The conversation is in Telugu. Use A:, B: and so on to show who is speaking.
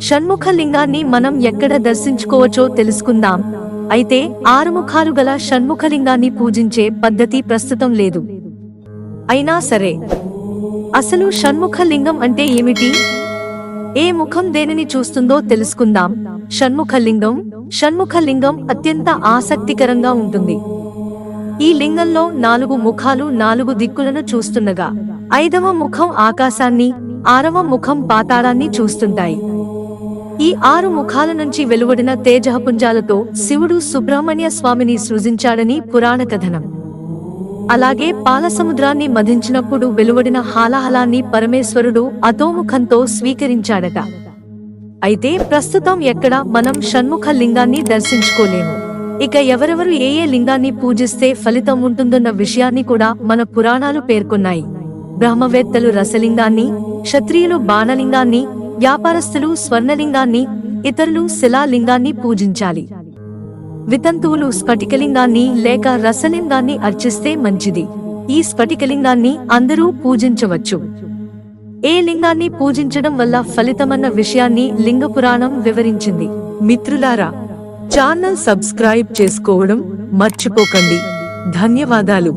A: షణ్ముఖ లింగాన్ని మనం ఎక్కడ దర్శించుకోవచ్చో తెలుసుకుందాం. అయితే 6 ముఖాలు గల షణ్ముఖలింగాన్ని పూజించే పద్ధతి ప్రస్తుతం లేదు. అయినా సరే, అసలు షణ్ముఖ లింగం అంటే ఏమిటి? ఏ ముఖం దేనిని చూస్తుందో తెలుసుకుందాం. షణ్ముఖ లింగం అత్యంత ఆసక్తికరంగా ఉంటుంది. ఈ లింగంలో 4 ముఖాలు 4 దిక్కులను చూస్తుండగా 5వ ముఖం ఆకాశాన్ని, 6వ ముఖం పాతాళాన్ని చూస్తుంటాయి. ఈ 6 ముఖాల నుంచి వెలువడిన తేజఃపుంజాలతో శివుడు సుబ్రహ్మణ్య స్వామిని సృజించాడని పురాణ కథనం. అలాగే పాలసముద్రాన్ని మధించినప్పుడు వెలువడిన హాలాహలాన్ని పరమేశ్వరుడు అధోముఖంతో స్వీకరించాడట. అయితే ప్రస్తుతం ఎక్కడ మనం షణ్ముఖ లింగాన్ని దర్శించుకోలేము. ఇక ఎవరెవరు ఏ లింగాన్ని పూజిస్తే ఫలితం ఉంటుందన్న విషయాన్ని కూడా మన పురాణాలు పేర్కొన్నాయి. బ్రహ్మవేత్తలు రసలింగాన్ని, క్షత్రియులు బాణలింగాన్ని, వ్యాపారస్తులు స్వర్ణలింగాన్ని, ఇతరులు శిలాలింగాన్ని పూజించాలి. వితంతువులు స్ఫటికలింగాన్ని లేక రసలింగాన్ని అర్చిస్తే మంచిది. ఈ స్ఫటికలింగాన్ని అందరూ పూజించవచ్చు. ఏ లింగాన్ని పూజించడం వల్ల ఫలితమన్న విషయాన్ని లింగ పురాణం వివరించింది. మిత్రులారా, ఛానల్ సబ్స్క్రైబ్ చేసుకోవడం మర్చిపోకండి. ధన్యవాదాలు.